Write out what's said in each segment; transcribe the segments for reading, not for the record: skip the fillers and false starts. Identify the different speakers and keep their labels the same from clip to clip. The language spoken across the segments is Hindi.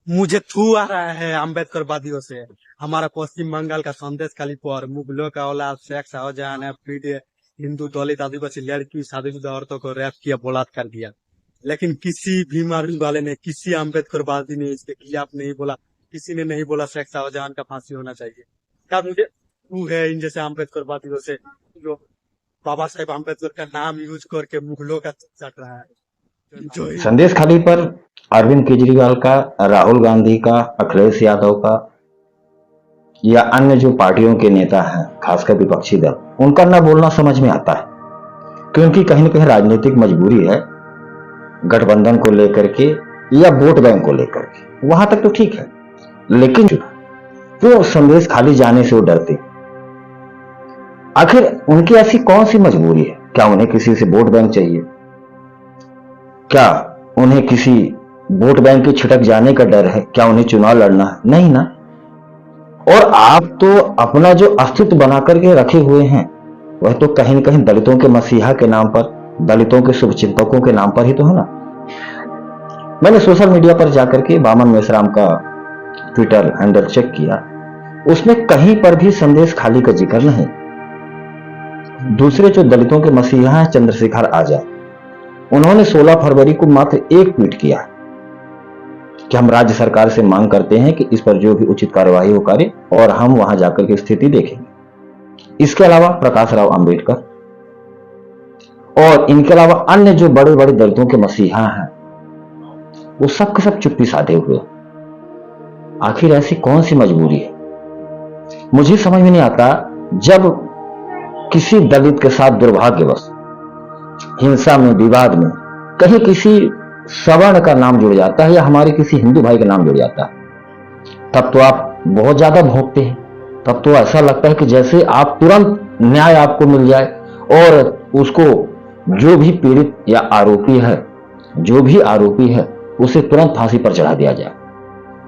Speaker 1: मुझे थू आ रहा है अम्बेडकर वादियों से। हमारा पश्चिम बंगाल का संदेश खाली पर मुगलों का औलाद शेख शाहजहां ने पीड़ित हिंदू दलित आदिवासी लड़की शादीशुदा औरतों को रैप किया, बलात्कार किया। लेकिन किसी भी मार्ग वाले ने, किसी अम्बेडकरवादी ने इसके खिलाफ नहीं बोला। किसी ने नहीं बोला शेख शाहजहां का फांसी होना चाहिए। क्या मुझे तू है इन जैसे अम्बेडकरवादियों से, जो बाबा साहेब अम्बेडकर का नाम यूज करके मुगलों का चट रहा है। जो
Speaker 2: संदेश खाली पर अरविंद केजरीवाल का, राहुल गांधी का, अखिलेश यादव का या अन्य जो पार्टियों के नेता हैं, खासकर विपक्षी दल, उनका ना बोलना समझ में आता है, क्योंकि कहीं ना कहीं राजनीतिक मजबूरी है गठबंधन को लेकर के या वोट बैंक को लेकर के। वहां तक तो ठीक है, लेकिन वो संदेश खाली जाने से वो डरते। आखिर उनकी ऐसी कौन सी मजबूरी है? क्या उन्हें किसी से वोट बैंक चाहिए? क्या उन्हें किसी वोट बैंक के छिटक जाने का डर है? क्या उन्हें चुनाव लड़ना है? नहीं ना। और आप तो अपना जो अस्तित्व बना करके रखे हुए हैं वह तो कहीं न कहीं दलितों के मसीहा के नाम पर, दलितों के शुभचिंतकों के नाम पर ही तो है ना। मैंने सोशल मीडिया पर जाकर के वामन मेश्राम का ट्विटर हैंडल चेक किया, उसमें कहीं पर भी संदेश खाली का जिक्र नहीं। दूसरे जो दलितों के मसीहा हैं, चंद्रशेखर आजाद, उन्होंने 16 फरवरी को मात्र एक ट्वीट किया कि हम राज्य सरकार से मांग करते हैं कि इस पर जो भी उचित कार्यवाही हो करे और हम वहां जाकर के स्थिति देखेंगे। इसके अलावा प्रकाश राव अंबेडकर और इनके अलावा अन्य जो बड़े बड़े दलितों के मसीहा हैं, वो सब के सब चुप्पी साधे हुए। आखिर ऐसी कौन सी मजबूरी है? मुझे समझ में नहीं आता। जब किसी दलित के साथ दुर्भाग्यवश हिंसा में, विवाद में कहीं किसी सवर्ण का नाम जुड़ जाता है या हमारे किसी हिंदू भाई का नाम जुड़ जाता है, तब तो आप बहुत ज्यादा भौंकते हैं। तब तो ऐसा लगता है कि जैसे आप तुरंत न्याय आपको मिल जाए और उसको जो भी पीड़ित या आरोपी है, जो भी आरोपी है, उसे तुरंत फांसी पर चढ़ा दिया जाए।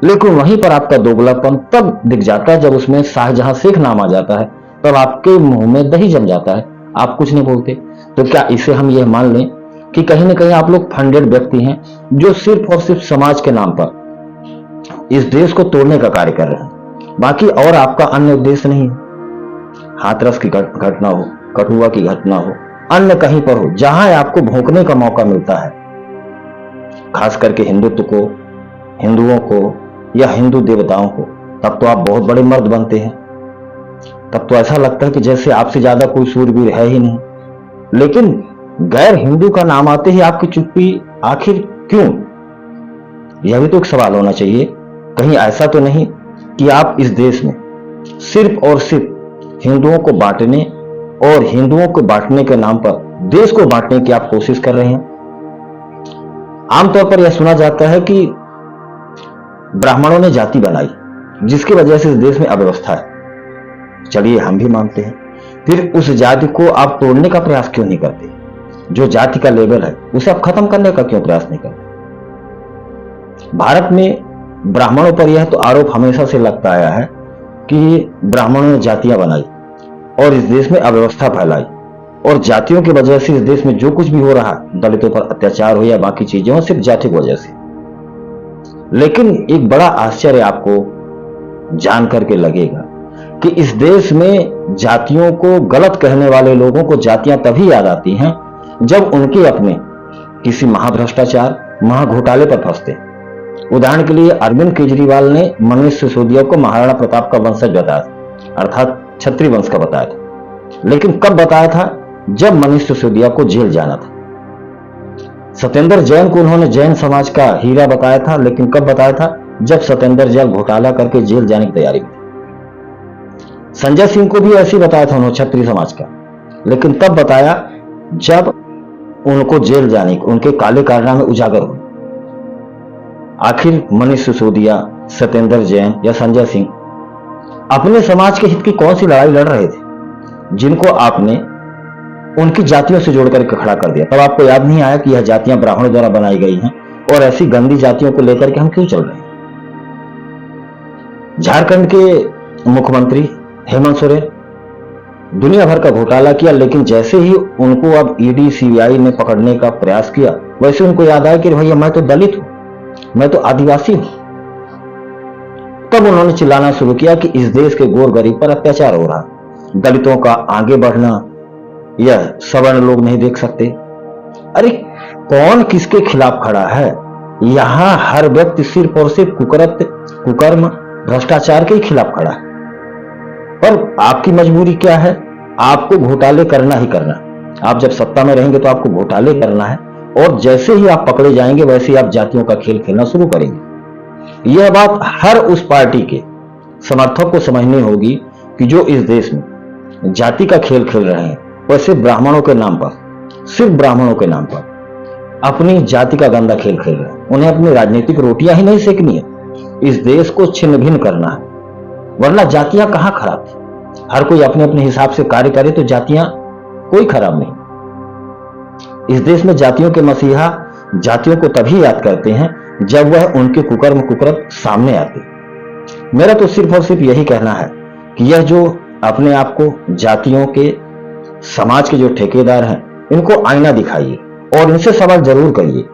Speaker 2: लेकिन वहीं पर आपका दोगलापन तब दिख जाता है जब उसमें शाहजहां शेख नाम आ जाता है, तब आपके मुंह में दही जम जाता है, आप कुछ नहीं बोलते। तो क्या इसे हम यह मान लें कि कहीं ना कहीं आप लोग फंडेड व्यक्ति हैं जो सिर्फ और सिर्फ समाज के नाम पर इस देश को तोड़ने का कार्य कर रहे हैं, बाकी और आपका अन्य उद्देश्य नहीं है। हाथरस की घटना हो, कठुआ की घटना हो, अन्य कहीं पर हो, जहां आपको भौंकने का मौका मिलता है, खास करके हिंदुत्व को, हिंदुओं को या हिंदू देवताओं को, तब तो आप बहुत बड़े मर्द बनते हैं। तब तो ऐसा लगता है कि जैसे आपसे ज्यादा कोई सूरवीर है ही नहीं। लेकिन गैर हिंदू का नाम आते ही आपकी चुप्पी आखिर क्यों? यह भी तो एक सवाल होना चाहिए। कहीं ऐसा तो नहीं कि आप इस देश में सिर्फ और सिर्फ हिंदुओं को बांटने और हिंदुओं को बांटने के नाम पर देश को बांटने की आप कोशिश कर रहे हैं? आमतौर पर यह सुना जाता है कि ब्राह्मणों ने जाति बनाई जिसकी वजह से इस देश में अव्यवस्था है। चलिए हम भी मानते हैं, फिर उस जाति को आप तोड़ने का प्रयास क्यों नहीं करते? जो जाति का लेवल है उसे आप खत्म करने का क्यों प्रयास नहीं करते? भारत में ब्राह्मणों पर यह तो आरोप हमेशा से लगता आया है कि ब्राह्मणों ने जातियां बनाई और इस देश में अव्यवस्था फैलाई, और जातियों की वजह से इस देश में जो कुछ भी हो रहा, दलितों पर अत्याचार हो या बाकी चीजें हो, सिर्फ जाति की वजह से। लेकिन एक बड़ा आश्चर्य आपको जान करके लगेगा कि इस देश में जातियों को गलत कहने वाले लोगों को जातियां तभी याद आती हैं जब उनके अपने किसी महाभ्रष्टाचार, महाघोटाले पर फंसते। उदाहरण के लिए अरविंद केजरीवाल ने मनीष सिसोदिया को महाराणा प्रताप का वंशज बताया, अर्थात क्षत्रिय वंश का बताया था। लेकिन कब बताया था? जब मनीष सिसोदिया को जेल जाना था। सत्येंद्र जैन को उन्होंने जैन समाज का हीरा बताया था, लेकिन कब बताया था? जब सत्येंद्र जैन घोटाला करके जेल जाने की तैयारी में थे। संजय सिंह को भी ऐसे ही बताया था उन्होंने, क्षत्रिय समाज का, लेकिन तब बताया जब उनको जेल जाने की, उनके काले कारनामे उजागर हुए। आखिर मनीष सिसोदिया, सत्येंद्र जैन या संजय सिंह अपने समाज के हित की कौन सी लड़ाई लड़ रहे थे जिनको आपने उनकी जातियों से जोड़कर खड़ा कर दिया? तब आपको याद नहीं आया कि यह जातियां ब्राह्मणों द्वारा बनाई गई हैं और ऐसी गंदी जातियों को लेकर के हम क्यों चल रहे हैं? झारखंड के मुख्यमंत्री हेमंत सोरेन दुनिया भर का घोटाला किया, लेकिन जैसे ही उनको अब ईडी सीबीआई ने पकड़ने का प्रयास किया, वैसे उनको याद आया कि भैया मैं तो दलित हूं, मैं तो आदिवासी हूं, तब उन्होंने चिल्लाना शुरू किया कि इस देश के गोर गरीब पर अत्याचार हो रहा, दलितों का आगे बढ़ना यह सवर्ण लोग नहीं देख सकते। अरे कौन किसके खिलाफ खड़ा है? यहां हर व्यक्ति सिर्फ और सिर्फ कुकर्म भ्रष्टाचार के ही खिलाफ खड़ा है। पर आपकी मजबूरी क्या है? आपको घोटाले करना ही करना। आप जब सत्ता में रहेंगे तो आपको घोटाले करना है, और जैसे ही आप पकड़े जाएंगे वैसे ही आप जातियों का खेल खेलना शुरू करेंगे। यह बात हर उस पार्टी के समर्थक को समझनी होगी कि जो इस देश में जाति का खेल खेल रहे हैं, वह सिर्फ ब्राह्मणों के नाम पर, सिर्फ ब्राह्मणों के नाम पर अपनी जाति का गंदा खेल खेल रहे हैं। उन्हें अपनी राजनीतिक रोटियां ही नहीं सेकनी है, इस देश को छिन्न भिन्न करना है। वरना जातियां कहां खराब थी? हर कोई अपने अपने हिसाब से कार्य करे तो जातियां कोई खराब नहीं। इस देश में जातियों के मसीहा जातियों को तभी याद करते हैं जब वह उनके कुकर्म कुकृत सामने आते। मेरा तो सिर्फ और सिर्फ यही कहना है कि यह जो अपने आप को जातियों के समाज के जो ठेकेदार हैं, इनको आईना दिखाइए और इनसे सवाल जरूर करिए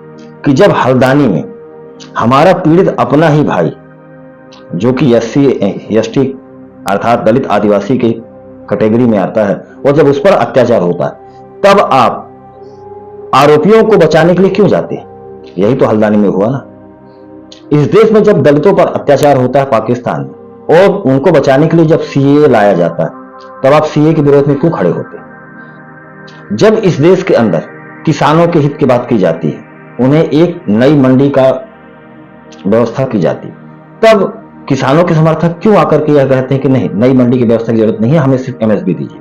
Speaker 2: कि जब हल्द्वानी में हमारा पीड़ित अपना ही भाई, जो कि SC/ST अर्थात दलित आदिवासी की कैटेगरी में आता है, और जब उस पर अत्याचार होता है, तब आप आरोपियों को बचाने के लिए क्यों जाते हैं? यही तो हल्द्वानी में हुआ ना। इस देश में जब दलितों पर अत्याचार होता है पाकिस्तान में, और उनको बचाने के लिए जब CAA लाया जाता है, तब आप CAA के विरोध में क्यों खड़े होते हैं? जब इस देश के अंदर किसानों के हित की बात की जाती है, उन्हें एक नई मंडी का व्यवस्था की जाती है, तब किसानों के समर्थक क्यों आकर के यह कहते हैं कि नहीं, नई मंडी की व्यवस्था की जरूरत नहीं है, हमें सिर्फ MSP दीजिए।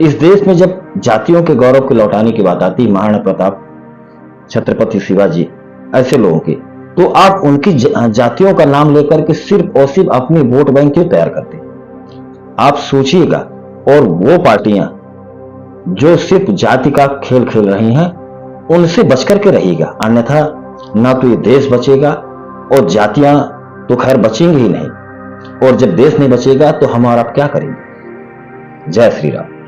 Speaker 2: इस देश में जब जातियों के गौरव को लौटाने की बात आती है, महाराणा प्रताप, छत्रपति शिवाजी, ऐसे लोगों की, तो आप उनकी जातियों का नाम लेकर के सिर्फ और सिर्फ अपनी वोट बैंक क्यों तैयार करते हैं? आप सोचिएगा। और वो पार्टियां जो सिर्फ जाति का खेल खेल रही हैं, उनसे बचकर के रहिएगा, अन्यथा ना तो ये देश बचेगा और जातियां तो खैर बचेंगी ही नहीं। और जब देश नहीं बचेगा तो हम और आप क्या करेंगे? जय श्री राम।